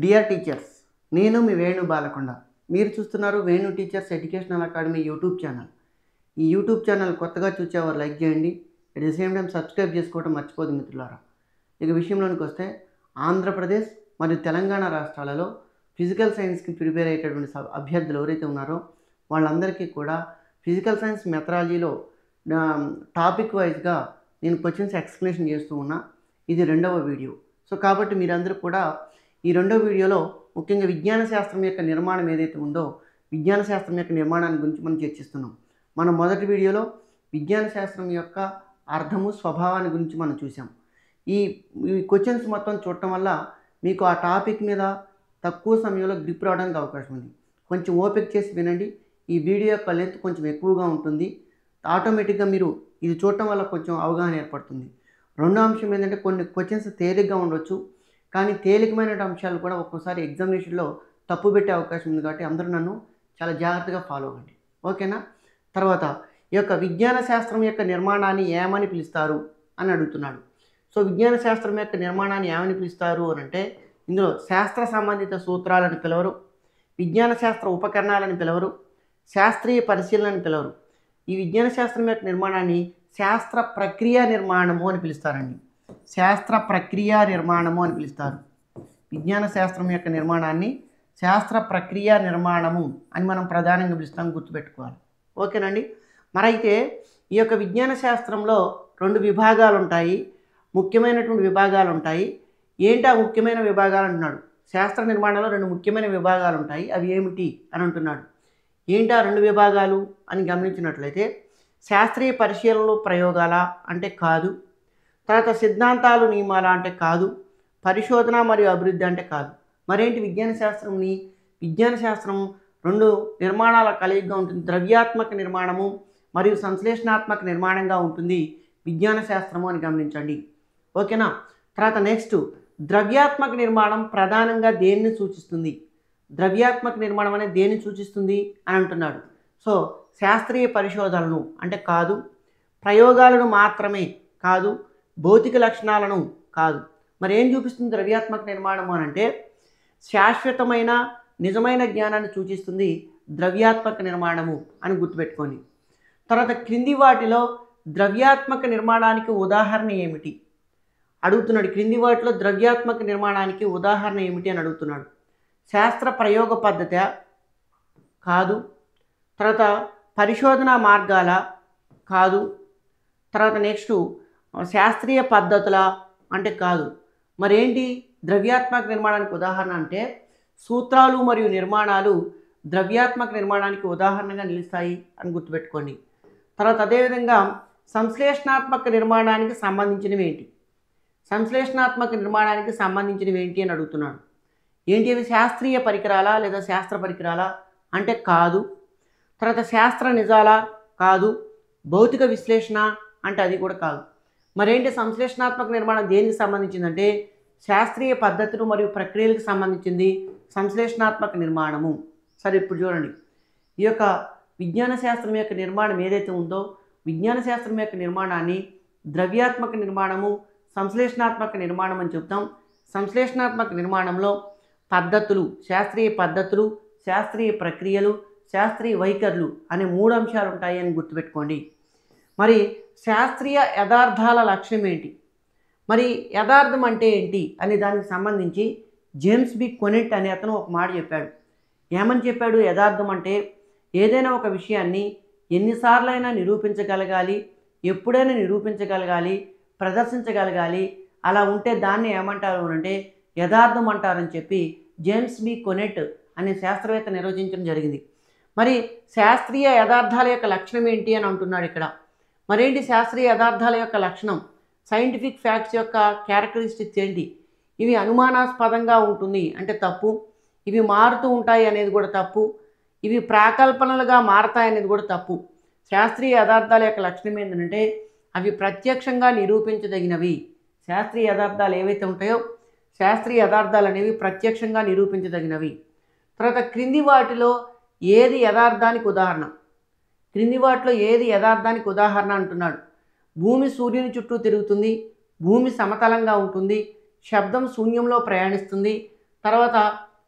Dear teachers, నేను మీ వేణు బాలకొండ. మీరు చూస్తున్నారు Venu teachers educational academy YouTube channel. ఈ యూట్యూబ్ ఛానల్ కొత్తగా చూసేవారు లైక్ చేయండి. At the same time subscribe చేసుకోవడం మర్చిపోదు మిత్రులారా. ఇక విషయంలోనికి వస్తే, ఆంధ్రప్రదేశ్ మరియు తెలంగాణ రాష్ట్రాలలో ఫిజికల్ సైన్స్కి ప్రిపేర్ అయ్యేటటువంటి అభ్యర్థులు ఎవరైతే ఉన్నారో వాళ్ళందరికీ కూడా ఫిజికల్ సైన్స్ మెథడాలజీలో టాపిక్ వైజ్గా నేను క్వశ్చన్స్ ఎక్స్ప్లెనేషన్ చేస్తూ ఉన్నా. ఇది రెండవ వీడియో. సో కాబట్టి మీరందరూ కూడా ఈ రెండో వీడియోలో ముఖ్యంగా విజ్ఞాన శాస్త్రం యొక్క నిర్మాణం ఏదైతే ఉందో విజ్ఞాన శాస్త్రం యొక్క నిర్మాణాన్ని గురించి మనం చర్చిస్తున్నాం. మనం మొదటి వీడియోలో విజ్ఞాన శాస్త్రం యొక్క అర్థము స్వభావాన్ని గురించి మనం చూసాం. ఈ క్వశ్చన్స్ మొత్తం చూడటం వల్ల మీకు ఆ టాపిక్ మీద తక్కువ సమయంలో గ్రిప్ రావడానికి అవకాశం ఉంది. కొంచెం ఓపిక చేసి వినండి. ఈ వీడియో యొక్క లెంత్ కొంచెం ఎక్కువగా ఉంటుంది. ఆటోమేటిక్గా మీరు ఇది చూడటం వల్ల కొంచెం అవగాహన ఏర్పడుతుంది. రెండో అంశం ఏంటంటే, కొన్ని క్వశ్చన్స్ తేలిగ్గా ఉండొచ్చు, కానీ తేలికమైన అంశాలు కూడా ఒక్కోసారి ఎగ్జామినేషన్లో తప్పు పెట్టే అవకాశం ఉంది. కాబట్టి అందరూ నన్ను చాలా జాగ్రత్తగా ఫాలో అవ్వండి, ఓకేనా? తర్వాత ఈ యొక్క విజ్ఞాన శాస్త్రం యొక్క నిర్మాణాన్ని ఏమని పిలుస్తారు అని అడుగుతున్నాడు. సో విజ్ఞాన శాస్త్రం యొక్క నిర్మాణాన్ని ఏమని పిలుస్తారు అని అంటే, ఇందులో శాస్త్ర సంబంధిత సూత్రాలను పిలవరు, విజ్ఞాన శాస్త్ర ఉపకరణాలను పిలవరు, శాస్త్రీయ పరిశీలనని పిలవరు. ఈ విజ్ఞాన శాస్త్రం యొక్క నిర్మాణాన్ని శాస్త్ర ప్రక్రియ నిర్మాణము అని పిలుస్తారండి. శాస్త్ర ప్రక్రియ నిర్మాణము అని పిలుస్తారు. విజ్ఞాన శాస్త్రం యొక్క నిర్మాణాన్ని శాస్త్ర ప్రక్రియ నిర్మాణము అని మనం ప్రధానంగా పిలుస్తాం, గుర్తుపెట్టుకోవాలి, ఓకేనండి? మరైతే ఈ యొక్క విజ్ఞాన శాస్త్రంలో రెండు విభాగాలు ఉంటాయి, ముఖ్యమైనటువంటి విభాగాలు ఉంటాయి. ఏంటి ఆ ముఖ్యమైన విభాగాలు అంటున్నాడు? శాస్త్ర నిర్మాణంలో రెండు ముఖ్యమైన విభాగాలు ఉంటాయి, అవి ఏమిటి అని అంటున్నాడు. ఏంటి ఆ రెండు విభాగాలు అని గమనించినట్లయితే, శాస్త్రీయ పరిశీలనలు ప్రయోగాల అంటే కాదు, తర్వాత సిద్ధాంతాలు నియమాల అంటే కాదు, పరిశోధన మరియు అభివృద్ధి అంటే కాదు. మరేంటి విజ్ఞాన శాస్త్రంని? విజ్ఞాన శాస్త్రం రెండు నిర్మాణాల కలయికగా ఉంటుంది. ద్రవ్యాత్మక నిర్మాణము మరియు సంశ్లేషణాత్మక నిర్మాణంగా ఉంటుంది విజ్ఞాన శాస్త్రము అని గమనించండి, ఓకేనా? తర్వాత నెక్స్ట్, ద్రవ్యాత్మక నిర్మాణం ప్రధానంగా దేన్ని సూచిస్తుంది? ద్రవ్యాత్మక నిర్మాణం అనేది దేన్ని సూచిస్తుంది అని అంటున్నాడు. సో శాస్త్రీయ పరిశోధనలను అంటే కాదు, ప్రయోగాలను మాత్రమే కాదు, భౌతిక లక్షణాలను కాదు. మరి ఏం చూపిస్తుంది ద్రవ్యాత్మక నిర్మాణము అని అంటే, శాశ్వతమైన నిజమైన జ్ఞానాన్ని సూచిస్తుంది ద్రవ్యాత్మక నిర్మాణము అని గుర్తుపెట్టుకోండి. తర్వాత క్రింది వాటిలో ద్రవ్యాత్మక నిర్మాణానికి ఉదాహరణ ఏమిటి అడుగుతున్నాడు. క్రింది వాటిలో ద్రవ్యాత్మక నిర్మాణానికి ఉదాహరణ ఏమిటి అని అడుగుతున్నాడు. శాస్త్ర ప్రయోగ పద్ధతి కాదు, తర్వాత పరిశోధనా మార్గాల కాదు, తర్వాత నెక్స్ట్ శాస్త్రీయ పద్ధతుల అంటే కాదు. మరేంటి ద్రవ్యాత్మక నిర్మాణానికి ఉదాహరణ అంటే, సూత్రాలు మరియు నిర్మాణాలు ద్రవ్యాత్మక నిర్మాణానికి ఉదాహరణగా నిలుస్తాయి అని గుర్తుపెట్టుకోండి. తర్వాత అదేవిధంగా సంశ్లేషణాత్మక నిర్మాణానికి సంబంధించినవి ఏంటి? సంశ్లేషణాత్మక నిర్మాణానికి సంబంధించినవి ఏంటి అని అడుగుతున్నాడు. ఏంటి అవి? శాస్త్రీయ పరికరాలా లేదా శాస్త్ర పరికరాలా అంటే కాదు, తర్వాత శాస్త్ర నిజాలా కాదు, భౌతిక విశ్లేషణ అంటే అది కూడా కాదు. మరేంటి సంశ్లేషణాత్మక నిర్మాణం దేనికి సంబంధించిందంటే, శాస్త్రీయ పద్ధతులు మరియు ప్రక్రియలకు సంబంధించింది సంశ్లేషణాత్మక నిర్మాణము. సరే, ఇప్పుడు చూడండి, ఈ యొక్క విజ్ఞాన శాస్త్రం యొక్క నిర్మాణం ఏదైతే ఉందో విజ్ఞాన శాస్త్రం యొక్క నిర్మాణాన్ని ద్రవ్యాత్మక నిర్మాణము, సంశ్లేషణాత్మక నిర్మాణం అని చెప్తాం. సంశ్లేషణాత్మక నిర్మాణంలో పద్ధతులు, శాస్త్రీయ పద్ధతులు, శాస్త్రీయ ప్రక్రియలు, శాస్త్రీయ వైఖరులు అనే మూడు అంశాలు ఉంటాయి అని గుర్తుపెట్టుకోండి. మరి శాస్త్రీయ యథార్థాల లక్ష్యం ఏంటి? మరి యథార్థం అంటే ఏంటి అనే దానికి సంబంధించి జేమ్స్ బి కొనెట్ అనే అతను ఒక మాట చెప్పాడు. ఏమని చెప్పాడు? యథార్థం అంటే ఏదైనా ఒక విషయాన్ని ఎన్నిసార్లైనా నిరూపించగలగాలి, ఎప్పుడైనా నిరూపించగలగాలి, ప్రదర్శించగలగాలి. అలా ఉంటే దాన్ని ఏమంటారు అంటే యథార్థం అంటారని చెప్పి జేమ్స్ బి కొనెట్ అనే శాస్త్రవేత్త నిర్వచించడం జరిగింది. మరి శాస్త్రీయ యథార్థాల యొక్క లక్షణం ఏంటి అని అంటున్నాడు ఇక్కడ. మరేంటి శాస్త్రీయ యథార్థాల యొక్క లక్షణం? సైంటిఫిక్ ఫ్యాక్ట్స్ యొక్క క్యారెక్టరిస్టిక్స్ ఏంటి? ఇవి అనుమానాస్పదంగా ఉంటుంది అంటే తప్పు, ఇవి మారుతూ ఉంటాయి అనేది కూడా తప్పు, ఇవి ప్రాకల్పనలుగా మారతాయి అనేది కూడా తప్పు. శాస్త్రీయ యథార్థాల యొక్క లక్షణం ఏంటంటే అవి ప్రత్యక్షంగా నిరూపించదగినవి. శాస్త్రీయ యథార్థాలు ఏవైతే ఉంటాయో శాస్త్రీయ యథార్థాలు అనేవి ప్రత్యక్షంగా నిరూపించదగినవి. తర్వాత క్రింది వాటిలో ఏది యథార్థానికి ఉదాహరణ? క్రింది వాటిలో ఏది యథార్థానికి ఉదాహరణ అంటున్నాడు. భూమి సూర్యుని చుట్టూ తిరుగుతుంది, భూమి సమతలంగా ఉంటుంది, శబ్దం శూన్యంలో ప్రయాణిస్తుంది, తర్వాత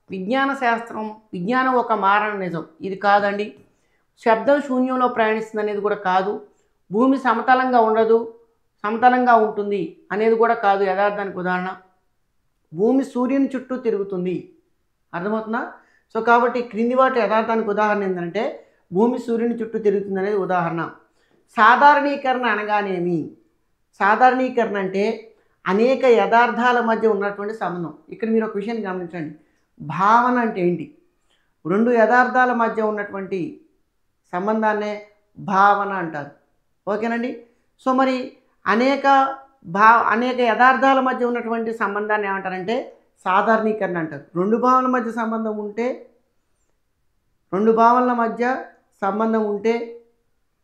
విజ్ఞాన శాస్త్రం, విజ్ఞానం ఒక మారణ నిజం, ఇది కాదండి. శబ్దం శూన్యంలో ప్రయాణిస్తుంది అనేది కూడా కాదు. భూమి సమతలంగా ఉండదు, సమతలంగా ఉంటుంది అనేది కూడా కాదు యథార్థానికి ఉదాహరణ. భూమి సూర్యుని చుట్టూ తిరుగుతుంది, అర్థమవుతుందా? సో కాబట్టి క్రింది వాటి యథార్థానికి ఉదాహరణ ఏంటంటే భూమి సూర్యుని చుట్టూ తిరుగుతుంది అనేది ఉదాహరణ. సాధారణీకరణ అనగానేమి? సాధారణీకరణ అంటే అనేక యథార్థాల మధ్య ఉన్నటువంటి సంబంధం. ఇక్కడ మీరు ఒక విషయాన్ని గమనించండి. భావన అంటే ఏంటి? రెండు యథార్థాల మధ్య ఉన్నటువంటి సంబంధాన్నే భావన అంటారు. ఓకేనండి. సో మరి అనేక యథార్థాల మధ్య ఉన్నటువంటి సంబంధాన్ని ఏమంటారంటే సాధారణీకరణ అంటారు. రెండు భావనల మధ్య సంబంధం ఉంటే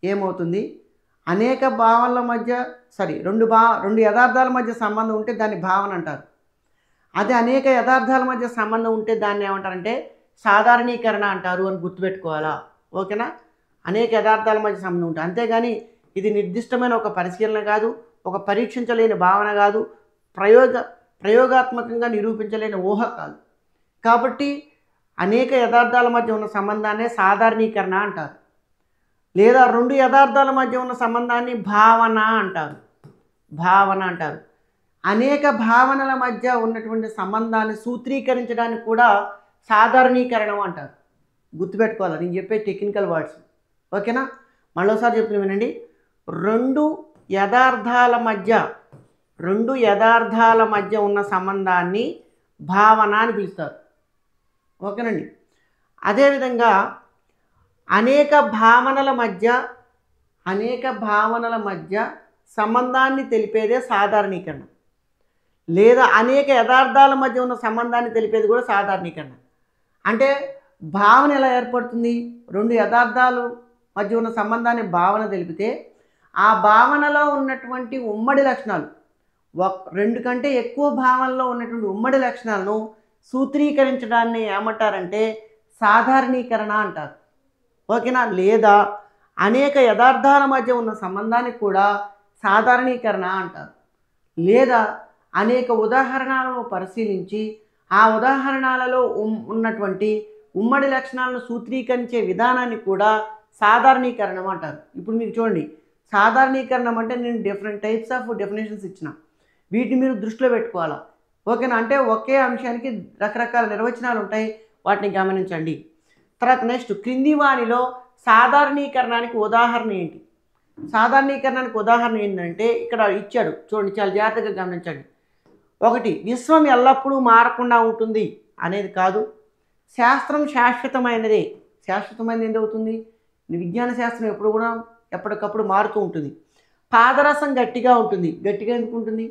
ఏమవుతుంది? అనేక భావనల మధ్య రెండు యథార్థాల మధ్య సంబంధం ఉంటే దాన్ని భావన అంటారు. అదే అనేక యథార్థాల మధ్య సంబంధం ఉంటే దాన్ని ఏమంటారంటే సాధారణీకరణ అంటారు అని గుర్తుపెట్టుకోవాలా. ఓకేనా? అనేక యథార్థాల మధ్య సంబంధం ఉంటుంది, అంతేగాని ఇది నిర్దిష్టమైన ఒక పరిశీలన కాదు, ఒక పరీక్షించలేని భావన కాదు, ప్రయోగాత్మకంగా నిరూపించలేని ఊహ కాదు. కాబట్టి అనేక యథార్థాల మధ్య ఉన్న సంబంధాన్నే సాధారణీకరణ అంటారు. లేదా రెండు యథార్థాల మధ్య ఉన్న సంబంధాన్ని భావన అంటారు. అనేక భావనల మధ్య ఉన్నటువంటి సంబంధాన్ని సూత్రీకరించడానికి కూడా సాధారణీకరణం అంటారు. గుర్తుపెట్టుకోవాలి నేను చెప్పే టెక్నికల్ వర్డ్స్. ఓకేనా? మళ్ళీసారి చెప్తున్నా వినండి. రెండు యథార్థాల మధ్య ఉన్న సంబంధాన్ని భావన అని పిలుస్తారు. ఓకేనండి. అదేవిధంగా అనేక భావనల మధ్య సంబంధాన్ని తెలిపేదే సాధారణీకరణ. లేదా అనేక యథార్థాల మధ్య ఉన్న సంబంధాన్ని తెలిపేది కూడా సాధారణీకరణ. అంటే భావన ఎలా ఏర్పడుతుంది? రెండు యథార్థాలు మధ్య ఉన్న సంబంధాన్ని భావన తెలిపితే ఆ భావనలో ఉన్నటువంటి ఉమ్మడి లక్షణాలు, రెండు కంటే ఎక్కువ భావనలో ఉన్నటువంటి ఉమ్మడి లక్షణాలను సూత్రీకరించడాన్ని ఏమంటారంటే సాధారణీకరణ అంటారు. ఓకేనా? లేదా అనేక యథార్థాల మధ్య ఉన్న సంబంధాన్ని కూడా సాధారణీకరణ అంటారు. లేదా అనేక ఉదాహరణలను పరిశీలించి ఆ ఉదాహరణలలో ఉన్నటువంటి ఉమ్మడి లక్షణాలను సూత్రీకరించే విధానాన్ని కూడా సాధారణీకరణం అంటారు. ఇప్పుడు మీకు చూడండి, సాధారణీకరణం అంటే నేను డిఫరెంట్ టైప్స్ ఆఫ్ డెఫినేషన్స్ ఇచ్చిన, వీటిని మీరు దృష్టిలో పెట్టుకోవాలా. ఓకేనా? అంటే ఒకే అంశానికి రకరకాల నిర్వచనాలు ఉంటాయి, వాటిని గమనించండి. తర్వాత నెక్స్ట్, క్రింది వానిలో సాధారణీకరణానికి ఉదాహరణ ఏంటి? సాధారణీకరణానికి ఉదాహరణ ఏంటంటే ఇక్కడ ఇచ్చాడు చూడండి, చాలా జాగ్రత్తగా గమనించండి. ఒకటి, విశ్వం ఎల్లప్పుడూ మారకుండా ఉంటుంది అనేది కాదు. శాస్త్రం శాశ్వతమైనదే. శాశ్వతమైనది ఎందువుతుంది? విజ్ఞాన శాస్త్రం ఎప్పుడు కూడా ఎప్పటికప్పుడు మారుతూ ఉంటుంది. పాదరసం గట్టిగా ఉంటుంది. గట్టిగా ఎందుకు ఉంటుంది?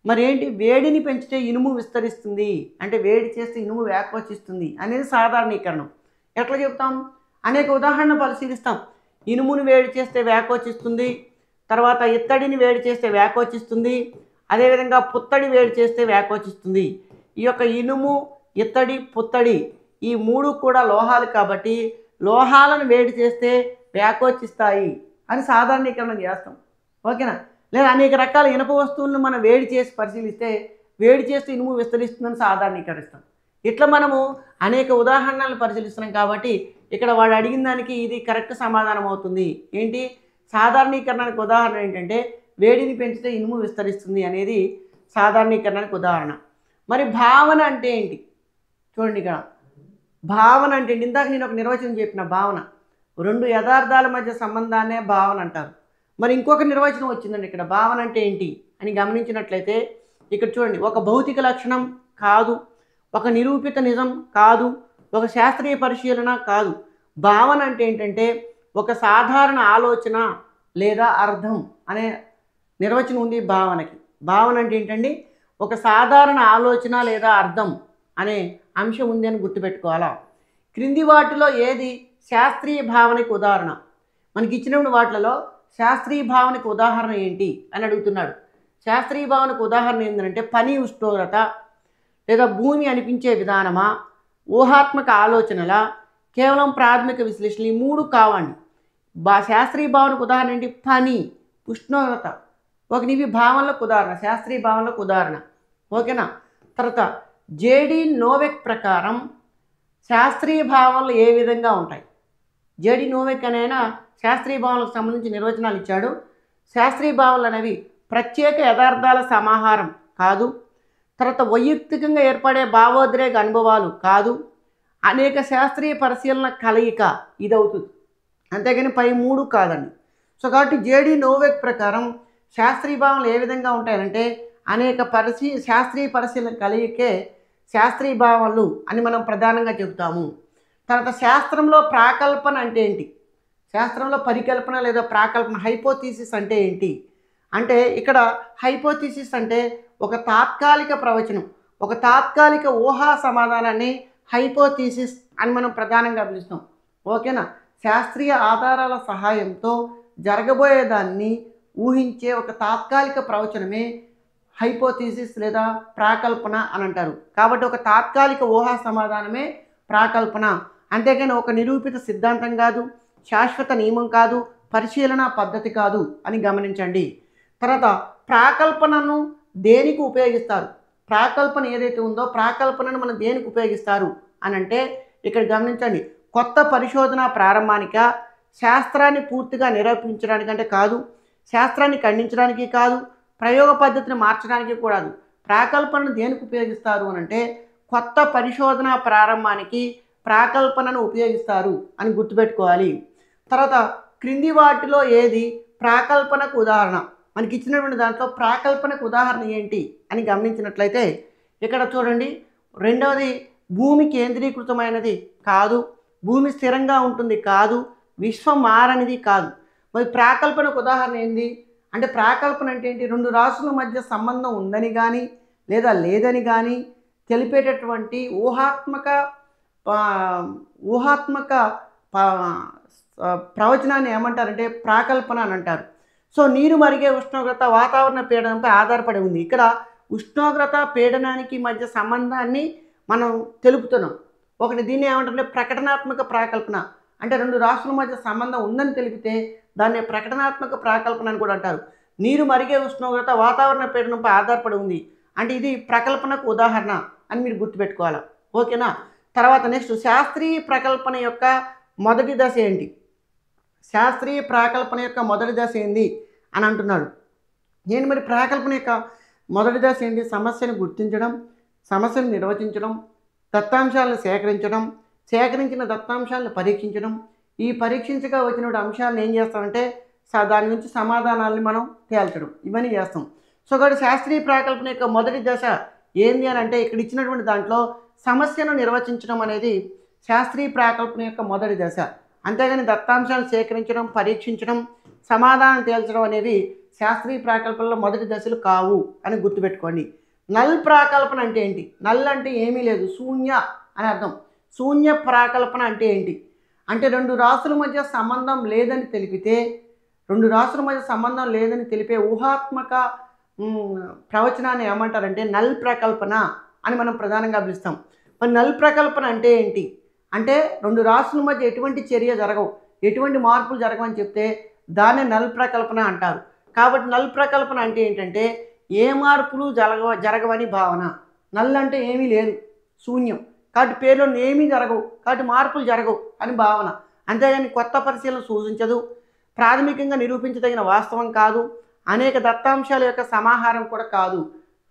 మరి ఏంటి? వేడిని పెంచితే ఇనుము విస్తరిస్తుంది, అంటే వేడి చేస్తే ఇనుము వ్యాకోచిస్తుంది అనేది సాధారణీకరణం. ఎట్లా చెప్తాం? అనేక ఉదాహరణలు పరిశీలిస్తాం. ఇనుముని వేడి చేస్తే వ్యాకోచిస్తుంది, తర్వాత ఇత్తడిని వేడి చేస్తే వ్యాకోచిస్తుంది, అదేవిధంగా పుత్తడి వేడి చేస్తే వ్యాకోచిస్తుంది. ఈ యొక్క ఇనుము, ఇత్తడి, పుత్తడి ఈ మూడు కూడా లోహాలు కాబట్టి లోహాలను వేడి చేస్తే వ్యాకోచిస్తాయి అని సాధారణీకరణ చేస్తాం. ఓకేనా? లేదా అనేక రకాల ఇనుప వస్తువులను మనం వేడి చేసి పరిశీలిస్తే వేడి చేస్తే ఇనుము విస్తరిస్తుందని సాధారణీకరిస్తాం. ఇట్లా మనము అనేక ఉదాహరణలను పరిశీలిస్తున్నాం కాబట్టి ఇక్కడ వాడు అడిగిన దానికి ఇది కరెక్ట్ సమాధానం అవుతుంది. ఏంటి? సాధారణీకరణానికి ఉదాహరణ ఏంటంటే వేడిని పెంచితే ఇనుము విస్తరిస్తుంది అనేది సాధారణీకరణానికి ఉదాహరణ. మరి భావన అంటే ఏంటి? చూడండి, ఇక్కడ భావన అంటే ఇందాక నేను ఒక నిర్వచనం చెప్పిన భావన, రెండు యథార్థాల మధ్య సంబంధాన్నే భావన అంటారు. మరి ఇంకొక నిర్వచనం వచ్చిందండి ఇక్కడ, భావన అంటే ఏంటి అని గమనించినట్లయితే ఇక్కడ చూడండి, ఒక భౌతిక లక్షణం కాదు, ఒక నిరూపిత నిజం కాదు, ఒక శాస్త్రీయ పరిశీలన కాదు. భావన అంటే ఏంటంటే ఒక సాధారణ ఆలోచన లేదా అర్థం అనే నిర్వచనం ఉంది భావనకి. భావన అంటే ఏంటండి? ఒక సాధారణ ఆలోచన లేదా అర్థం అనే అంశం ఉంది అని గుర్తుపెట్టుకోవాలా. క్రింది వాటిలో ఏది శాస్త్రీయ భావనకి ఉదాహరణ? మనకి ఇచ్చినప్పుడు వాటిలో శాస్త్రీయ భావనకు ఉదాహరణ ఏంటి అని అడుగుతున్నాడు. శాస్త్రీయ భావనకు ఉదాహరణ ఏంటంటే పని ఉష్ణోగ్రత, లేదా భూమి అనిపించే విధానమా, ఊహాత్మక ఆలోచనల, కేవలం ప్రాథమిక విశ్లేషణ, ఈ మూడు కావండి. శాస్త్రీయ భావనకు ఉదాహరణ ఏంటి? పని, ఉష్ణోగ్రత. ఇవి భావనలకు ఉదాహరణ, శాస్త్రీయ భావనలకు ఉదాహరణ. ఓకేనా? తర్వాత జేడి నోవెక్ ప్రకారం శాస్త్రీయ భావనలు ఏ విధంగా ఉంటాయి? జేడి నోవెక్ అనే ఆయన శాస్త్రీయ భావనలకు సంబంధించి నిర్వచనాలు ఇచ్చాడు. శాస్త్రీయ భావనలు అనేవి ప్రత్యేక యథార్థాల సమాహారం కాదు, తర్వాత వైయక్తికంగా ఏర్పడే భావోద్రేక అనుభవాలు కాదు, అనేక శాస్త్రీయ పరిశీలన కలయిక ఇది అవుతుంది, అంతేగాని పై మూడు కాదండి. సో కాబట్టి జేడి నోవెక్ ప్రకారం శాస్త్రీయ భావనలు ఏ విధంగా ఉంటాయంటే అనేక శాస్త్రీయ పరిశీలన కలయికే శాస్త్రీయ భావనలు అని మనం ప్రధానంగా చెబుతాము. తర్వాత శాస్త్రంలో ప్రాకల్పన అంటే ఏంటి? శాస్త్రంలో పరికల్పన లేదా ప్రాకల్పన హైపోథీసిస్ అంటే ఏంటి అంటే ఇక్కడ హైపోథీసిస్ అంటే ఒక తాత్కాలిక ప్రవచనం, ఒక తాత్కాలిక ఊహా సమాధానాన్ని హైపోథీసిస్ అని మనం ప్రధానంగా పిలుస్తాం. ఓకేనా? శాస్త్రీయ ఆధారాల సహాయంతో జరగబోయేదాన్ని ఊహించే ఒక తాత్కాలిక ప్రవచనమే హైపోథీసిస్ లేదా ప్రాకల్పన అని అంటారు. కాబట్టి ఒక తాత్కాలిక ఊహా సమాధానమే ప్రాకల్పన, అంతేగాని ఒక నిరూపిత సిద్ధాంతం కాదు, శాశ్వత నియమం కాదు, పరిశీలన పద్ధతి కాదు అని గమనించండి. తర్వాత ప్రాకల్పనను దేనికి ఉపయోగిస్తారు? ప్రాకల్పన ఏదైతే ఉందో ప్రాకల్పనను మనం దేనికి ఉపయోగిస్తారు అని అంటే ఇక్కడ గమనించండి. కొత్త పరిశోధన ప్రారంభానిక, శాస్త్రాన్ని పూర్తిగా నిరూపించడానికి అంటే కాదు, శాస్త్రాన్ని ఖండించడానికి కాదు, ప్రయోగ పద్ధతిని మార్చడానికి కూడా. ప్రాకల్పనను దేనికి ఉపయోగిస్తారు అని అంటే కొత్త పరిశోధన ప్రారంభానికి ప్రాకల్పనను ఉపయోగిస్తారు అని గుర్తుపెట్టుకోవాలి. తర్వాత క్రింది వాటిలో ఏది ప్రాకల్పనకు ఉదాహరణ? మనకి ఇచ్చినటువంటి దాంట్లో ప్రాకల్పనకు ఉదాహరణ ఏంటి అని గమనించినట్లయితే ఇక్కడ చూడండి, రెండవది భూమి కేంద్రీకృతమైనది కాదు, భూమి స్థిరంగా ఉంటుంది కాదు, విశ్వం మారనిది కాదు. మరి ప్రాకల్పనకు ఉదాహరణ ఏంటి అంటే ప్రాకల్పన అంటే ఏంటి? రెండు రాష్ట్రాల మధ్య సంబంధం ఉందని కానీ లేదా లేదని కానీ తెలిపేటటువంటి ఊహాత్మక ప్రవచనాన్ని ఏమంటారంటే ప్రాకల్పన అని అంటారు. సో నీరు మరిగే ఉష్ణోగ్రత వాతావరణ పీడనంపై ఆధారపడి ఉంది. ఇక్కడ ఉష్ణోగ్రత పీడనానికి మధ్య సంబంధాన్ని మనం తెలుపుతున్నాం. ఒకటి దీన్ని ఏమంటారంటే ప్రకటనాత్మక ప్రాకల్పన, అంటే రెండు రాష్ట్రాల మధ్య సంబంధం ఉందని తెలిపితే దాన్ని ప్రకటనాత్మక ప్రాకల్పన అని కూడా అంటారు. నీరు మరిగే ఉష్ణోగ్రత వాతావరణ పీడనంపై ఆధారపడి ఉంది అంటే ఇది ప్రకల్పనకు ఉదాహరణ అని మీరు గుర్తుపెట్టుకోవాలి. ఓకేనా? తర్వాత నెక్స్ట్ శాస్త్రీయ ప్రకల్పన యొక్క మొదటి దశ ఏంటి? శాస్త్రీయ ప్రాకల్పన యొక్క మొదటి దశ ఏంది అని అంటున్నాడు. నేను మరి ప్రాకల్పన యొక్క మొదటి దశ ఏంటి? సమస్యను గుర్తించడం, సమస్యను నిర్వచించడం, దత్తాంశాలను సేకరించడం, సేకరించిన దత్తాంశాలను పరీక్షించడం, ఈ పరీక్షించగా వచ్చిన అంశాలను ఏం చేస్తామంటే దాని నుంచి సమాధానాలను మనం తేల్చడం, ఇవన్నీ చేస్తాం. సో కాబట్టి శాస్త్రీయ ప్రాకల్పన యొక్క మొదటి దశ ఏంది అని అంటే ఇక్కడ ఇచ్చినటువంటి దాంట్లో సమస్యను నిర్వచించడం అనేది శాస్త్రీయ ప్రాకల్పన యొక్క మొదటి దశ. అంతేగాని దత్తాంశాలు సేకరించడం, పరీక్షించడం, సమాధానం తేల్చడం అనేవి శాస్త్రీయ ప్రాకల్పనలో మొదటి దశలు కావు అని గుర్తుపెట్టుకోండి. నల్ ప్రాకల్పన అంటే ఏంటి? నల్ అంటే ఏమీ లేదు, శూన్య అని అర్థం. శూన్య ప్రాకల్పన అంటే ఏంటి అంటే రెండు రాష్ట్రాల మధ్య సంబంధం లేదని తెలిపితే, రెండు రాష్ట్రాల మధ్య సంబంధం లేదని తెలిపే ఊహాత్మక ప్రవచనాన్ని ఏమంటారంటే నల్ ప్రకల్పన అని మనం ప్రధానంగా పిలుస్తాం. మరి నల్ ప్రకల్పన అంటే ఏంటి అంటే రెండు రాష్ట్రాల మధ్య ఎటువంటి చర్య జరగవు, ఎటువంటి మార్పులు జరగవని చెప్తే దాన్నే నల్ ప్రకల్పన అంటారు. కాబట్టి నల్ ప్రకల్పన అంటే ఏంటంటే ఏ మార్పులు జరగవని భావన. నల్ అంటే ఏమీ లేదు, శూన్యం, కాబట్టి పేరులో ఏమీ జరగవు, కాబట్టి మార్పులు జరగవు అని భావన. అంతేగాని కొత్త పరిశీలన సూచించదు, ప్రాథమికంగా నిరూపించదగిన వాస్తవం కాదు, అనేక దత్తాంశాల యొక్క సమాహారం కూడా కాదు.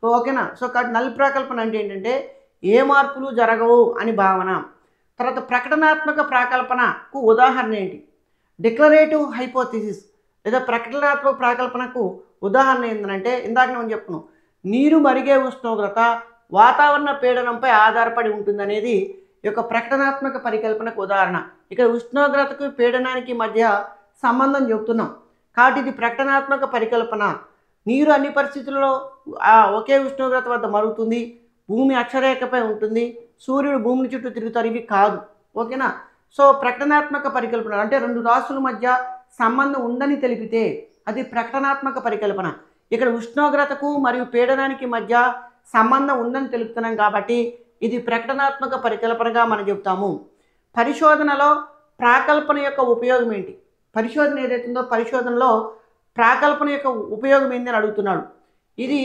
ఓకేనా? సో కాబట్టి నల్ ప్రకల్పన అంటే ఏంటంటే ఏ మార్పులు జరగవు అని భావన. తర్వాత ప్రకటనాత్మక ప్రాకల్పనకు ఉదాహరణ ఏంటి? డిక్లరేటివ్ హైపోథిసిస్ లేదా ప్రకటనాత్మక ప్రాకల్పనకు ఉదాహరణ ఏంటంటే ఇందాక మనం చెప్పుకున్నాం, నీరు మరిగే ఉష్ణోగ్రత వాతావరణ పీడనంపై ఆధారపడి ఉంటుందనేది ఈ యొక్క ప్రకటనాత్మక పరికల్పనకు ఉదాహరణ. ఇక్కడ ఉష్ణోగ్రతకు పీడనానికి మధ్య సంబంధం చెబుతున్నాం కాబట్టి ఇది ప్రకటనాత్మక పరికల్పన. నీరు అన్ని పరిస్థితుల్లో ఒకే ఉష్ణోగ్రత వద్ద మరుగుతుంది, భూమి అక్షరేఖపై ఉంటుంది, సూర్యుడు భూమిని చుట్టూ తిరుగుతారు, ఇవి కాదు. ఓకేనా? సో ప్రకటనాత్మక పరికల్పన అంటే రెండు రాష్ట్రాల మధ్య సంబంధం ఉందని తెలిపితే అది ప్రకటనాత్మక పరికల్పన. ఇక్కడ ఉష్ణోగ్రతకు మరియు పీడనానికి మధ్య సంబంధం ఉందని తెలుపుతున్నాం కాబట్టి ఇది ప్రకటనాత్మక పరికల్పనగా మనం చెప్తాము. పరిశోధనలో ప్రాకల్పన యొక్క ఉపయోగం ఏంటి? పరిశోధన ఏదైతుందో పరిశోధనలో ప్రాకల్పన యొక్క ఉపయోగం ఏంటి అని అడుగుతున్నాడు. ఇది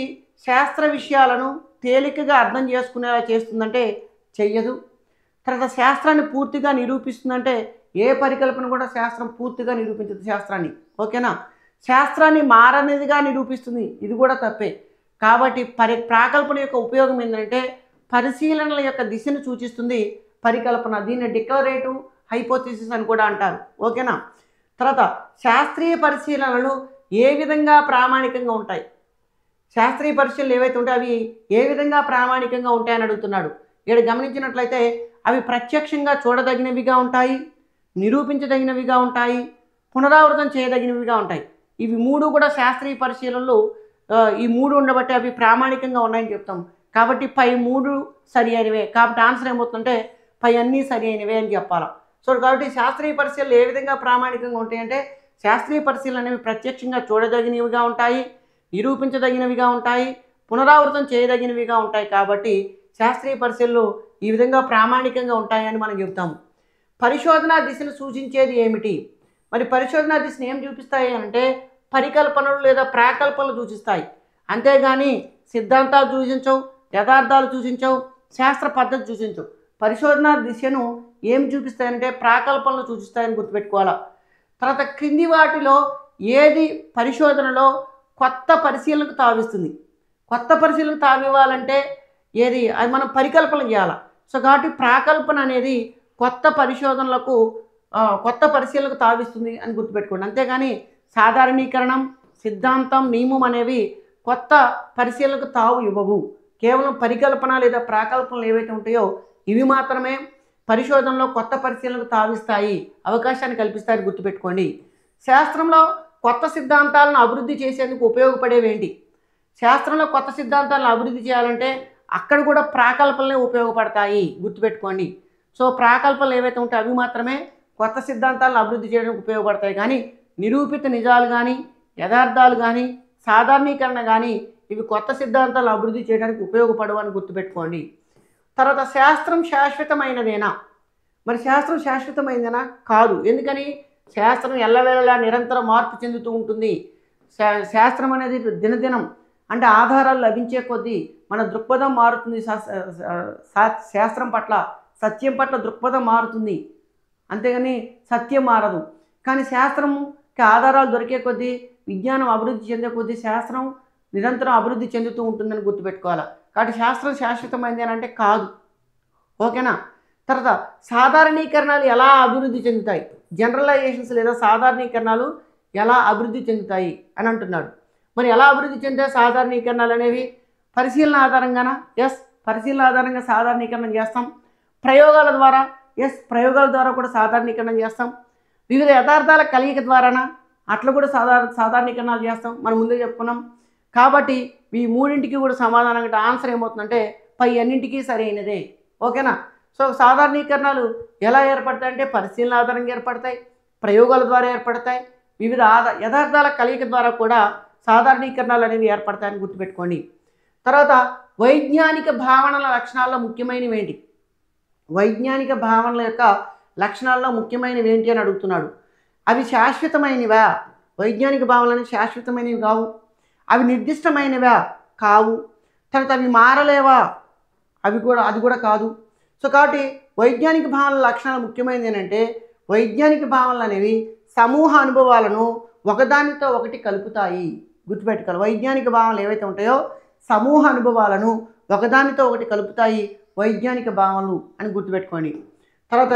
శాస్త్ర విషయాలను తేలికగా అర్థం చేసుకునేలా చేస్తుందంటే చెయ్యదు. తర్వాత శాస్త్రాన్ని పూర్తిగా నిరూపిస్తుందంటే ఏ పరికల్పన కూడా శాస్త్రం పూర్తిగా నిరూపించదు శాస్త్రాన్ని. ఓకేనా? శాస్త్రాన్ని మారనిదిగా నిరూపిస్తుంది, ఇది కూడా తప్పే. కాబట్టి ప్రాకల్పన యొక్క ఉపయోగం ఏంటంటే పరిశీలనల యొక్క దిశను సూచిస్తుంది పరికల్పన. దీన్ని డిక్లరేటివ్ హైపోథిసిస్ అని కూడా అంటారు. ఓకేనా? తర్వాత శాస్త్రీయ పరిశీలనలు ఏ విధంగా ప్రామాణికంగా ఉంటాయి, శాస్త్రీయ పరిశీలనలు ఏవైతే ఉంటాయో అవి ఏ విధంగా ప్రామాణికంగా ఉంటాయని అడుగుతున్నాడు. ఇక్కడ గమనించినట్లయితే అవి ప్రత్యక్షంగా చూడదగినవిగా ఉంటాయి, నిరూపించదగినవిగా ఉంటాయి, పునరావృతం చేయదగినవిగా ఉంటాయి. ఇవి మూడు కూడా శాస్త్రీయ పరిశీలనలు ఈ మూడు ఉండబట్టి అవి ప్రామాణికంగా ఉన్నాయని చెప్తాం. కాబట్టి పై మూడు సరి అయినవే. కాబట్టి ఆన్సర్ ఏమవుతుందంటే పై అన్నీ సరి అయినవే అని చెప్పాలి. సో కాబట్టి శాస్త్రీయ పరిశీలనలు ఏ విధంగా ప్రామాణికంగా ఉంటాయంటే శాస్త్రీయ పరిశీలనలు అనేవి ప్రత్యక్షంగా చూడదగినవిగా ఉంటాయి, నిరూపించదగినవిగా ఉంటాయి, పునరావృతం చేయదగినవిగా ఉంటాయి. కాబట్టి శాస్త్రీయ పరిశీలనలు ఈ విధంగా ప్రామాణికంగా ఉంటాయని మనం చెప్తాము. పరిశోధనా దిశను సూచించేది ఏమిటి? మరి పరిశోధనా దిశను ఏం చూపిస్తాయి అంటే పరికల్పనలు లేదా ప్రాకల్పనలు సూచిస్తాయి. అంతేగాని సిద్ధాంతాలు సూచించవు, యథార్థాలు సూచించవు, శాస్త్ర పద్ధతి సూచించవు. పరిశోధనా దిశను ఏం చూపిస్తాయంటే ప్రాకల్పనలు సూచిస్తాయని గుర్తుపెట్టుకోవాలా. తర్వాత క్రింది వాటిలో ఏది పరిశోధనలో కొత్త పరిశీలనకు తావిస్తుంది? కొత్త పరిశీలనకు తావివ్వాలంటే ఏది? అది మనం పరికల్పన చేయాలి. సో కాబట్టి ప్రాకల్పన అనేది కొత్త పరిశోధనలకు కొత్త పరిశీలనకు తావిస్తుంది అని గుర్తుపెట్టుకోండి. అంతేగాని సాధారణీకరణం, సిద్ధాంతం, నియమం అనేవి కొత్త పరిశీలనకు తావు ఇవ్వవు. కేవలం పరికల్పన లేదా ప్రాకల్పనలు ఏవైతే ఉంటాయో ఇవి మాత్రమే పరిశోధనలో కొత్త పరిశీలనకు తావిస్తాయి, అవకాశాన్ని కల్పిస్తాయని గుర్తుపెట్టుకోండి. శాస్త్రంలో కొత్త సిద్ధాంతాలను అభివృద్ధి చేసేందుకు ఉపయోగపడేవేంటి? శాస్త్రంలో కొత్త సిద్ధాంతాలను అభివృద్ధి చేయాలంటే అక్కడ కూడా ప్రాకల్పనలే ఉపయోగపడతాయి, గుర్తుపెట్టుకోండి. సో ప్రాకల్పనలు ఏవైతే ఉంటాయో అవి మాత్రమే కొత్త సిద్ధాంతాలను అభివృద్ధి చేయడానికి ఉపయోగపడతాయి. కానీ నిరూపిత నిజాలు కానీ, యథార్థాలు కానీ, సాధారణీకరణ కానీ ఇవి కొత్త సిద్ధాంతాలు అభివృద్ధి చేయడానికి ఉపయోగపడవు అని గుర్తుపెట్టుకోండి. తర్వాత శాస్త్రం శాశ్వతమైనదేనా? మరి శాస్త్రం శాశ్వతమైనదేనా? కాదు. ఎందుకని? శాస్త్రం ఎల్లవేళలా నిరంతరం మార్పు చెందుతూ ఉంటుంది. శాస్త్రం అనేది దినదినం అంటే ఆధారాలు లభించే కొద్దీ మన దృక్పథం మారుతుంది. శాస్త్రం పట్ల, సత్యం పట్ల దృక్పథం మారుతుంది, అంతేగాని సత్యం మారదు. కానీ శాస్త్రంకి ఆధారాలు దొరికే కొద్దీ, విజ్ఞానం అభివృద్ధి చెందే కొద్దీ శాస్త్రం నిరంతరం అభివృద్ధి చెందుతూ ఉంటుందని గుర్తుపెట్టుకోవాలి. కాబట్టి శాస్త్రం శాశ్వతమైంది అని అంటే కాదు. ఓకేనా? తర్వాత సాధారణీకరణాలు ఎలా అభివృద్ధి చెందుతాయి? జనరలైజేషన్స్ లేదా సాధారణీకరణాలు ఎలా అభివృద్ధి చెందుతాయి అని అంటున్నాడు. మరి ఎలా అభివృద్ధి చెందే సాధారణీకరణాలు అనేవి? పరిశీలన ఆధారంగానా? ఎస్, పరిశీలన ఆధారంగా సాధారణీకరణ చేస్తాం. ప్రయోగాల ద్వారా? ఎస్, ప్రయోగాల ద్వారా కూడా సాధారణీకరణ చేస్తాం. వివిధ యథార్థాల కలయిక ద్వారానా? అట్లా కూడా సాధారణీకరణాలు చేస్తాం, మనం ముందే చెప్పుకున్నాం. కాబట్టి ఈ మూడింటికి కూడా సమాధానంగా ఆన్సర్ ఏమవుతుందంటే పై అన్నింటికీ సరైనదే. ఓకేనా? సో సాధారణీకరణాలు ఎలా ఏర్పడతాయి అంటే పరిశీలన ఆధారంగా ఏర్పడతాయి, ప్రయోగాల ద్వారా ఏర్పడతాయి, వివిధ యథార్థాల కలయిక ద్వారా కూడా సాధారణీకరణాలు అనేవి ఏర్పడతాయని గుర్తుపెట్టుకోండి. తర్వాత వైజ్ఞానిక భావనల లక్షణాల్లో ముఖ్యమైనవి ఏంటి? వైజ్ఞానిక భావనల యొక్క లక్షణాల్లో ముఖ్యమైనవి ఏంటి అని అడుగుతున్నాడు. అవి శాశ్వతమైనవా? వైజ్ఞానిక భావనలు శాశ్వతమైనవి కావు. అవి నిర్దిష్టమైనవా? కావు. తర్వాత అవి మారలేవా? అది కూడా కాదు. సో కాబట్టి వైజ్ఞానిక భావనల లక్షణాలు ముఖ్యమైనది ఏంటంటే వైజ్ఞానిక భావనలు అనేవి సమూహ అనుభవాలను ఒకదానితో ఒకటి కలుపుతాయి, గుర్తుపెట్టుకోవాలి. వైజ్ఞానిక భావనలు ఏవైతే ఉంటాయో సమూహ అనుభవాలను ఒకదానితో ఒకటి కలుపుతాయి వైజ్ఞానిక భావనలు అని గుర్తుపెట్టుకోండి. తర్వాత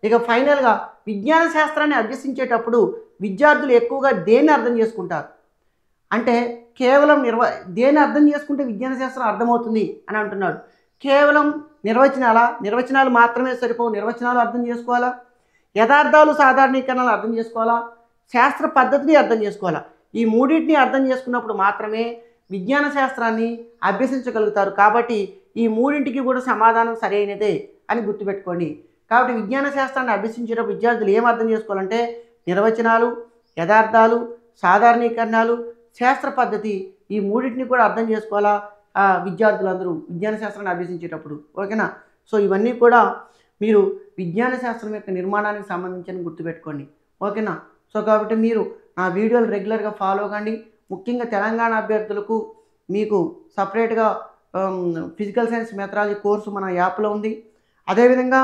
ఇక ఫైనల్గా విజ్ఞాన శాస్త్రాన్ని అభ్యసించేటప్పుడు విద్యార్థులు ఎక్కువగా దేన్ని అర్థం చేసుకుంటారు అంటే కేవలం దేన్ని అర్థం చేసుకుంటే విజ్ఞాన శాస్త్రం అర్థమవుతుంది అని అంటున్నాడు. కేవలం నిర్వచనాలు మాత్రమే సరిపోవు, నిర్వచనాలు అర్థం చేసుకోవాలా, యథార్థాలు సాధారణీకరణలు అర్థం చేసుకోవాలా, శాస్త్ర పద్ధతిని అర్థం చేసుకోవాలా. ఈ మూడింటిని అర్థం చేసుకున్నప్పుడు మాత్రమే విజ్ఞాన శాస్త్రాన్ని అభ్యసించగలుగుతారు. కాబట్టి ఈ మూడింటికి కూడా సమాధానం సరైనదే అని గుర్తుపెట్టుకోండి. కాబట్టి విజ్ఞాన శాస్త్రాన్ని అభ్యసించేటప్పుడు విద్యార్థులు ఏం అర్థం చేసుకోవాలంటే నిర్వచనాలు, యథార్థాలు, సాధారణీకరణాలు, శాస్త్ర పద్ధతి, ఈ మూడింటిని కూడా అర్థం చేసుకోవాలా విద్యార్థులందరూ విజ్ఞాన శాస్త్రాన్ని అభ్యసించేటప్పుడు. ఓకేనా? సో ఇవన్నీ కూడా మీరు విజ్ఞాన శాస్త్రం యొక్క నిర్మాణానికి సంబంధించిన గుర్తుపెట్టుకోండి. ఓకేనా? సో కాబట్టి మీరు నా వీడియోలు రెగ్యులర్గా ఫాలో కండి. ముఖ్యంగా తెలంగాణ అభ్యర్థులకు మీకు సపరేట్గా ఫిజికల్ సైన్స్ మెథడాలజీ కోర్సు మన యాప్లో ఉంది. అదేవిధంగా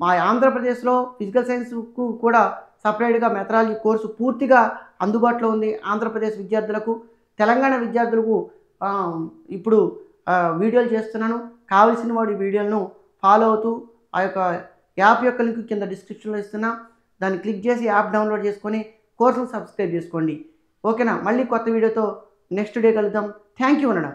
మా ఆంధ్రప్రదేశ్లో ఫిజికల్ సైన్స్కు కూడా సపరేట్గా మెథడాలజీ కోర్సు పూర్తిగా అందుబాటులో ఉంది ఆంధ్రప్రదేశ్ విద్యార్థులకు. తెలంగాణ విద్యార్థులకు ఇప్పుడు వీడియోలు చేస్తున్నాను. కావలసిన వాడి వీడియోలను ఫాలో అవుతూ ఆ యొక్క యాప్ యొక్క లింక్ కింద డిస్క్రిప్షన్లో ఇస్తున్నా. దాన్ని క్లిక్ చేసి యాప్ డౌన్లోడ్ చేసుకొని కోర్సును సబ్స్క్రైబ్ చేసుకోండి. ఓకేనా? మళ్ళీ కొత్త వీడియోతో నెక్స్ట్ డే కలుద్దాం. Thank you అనడా.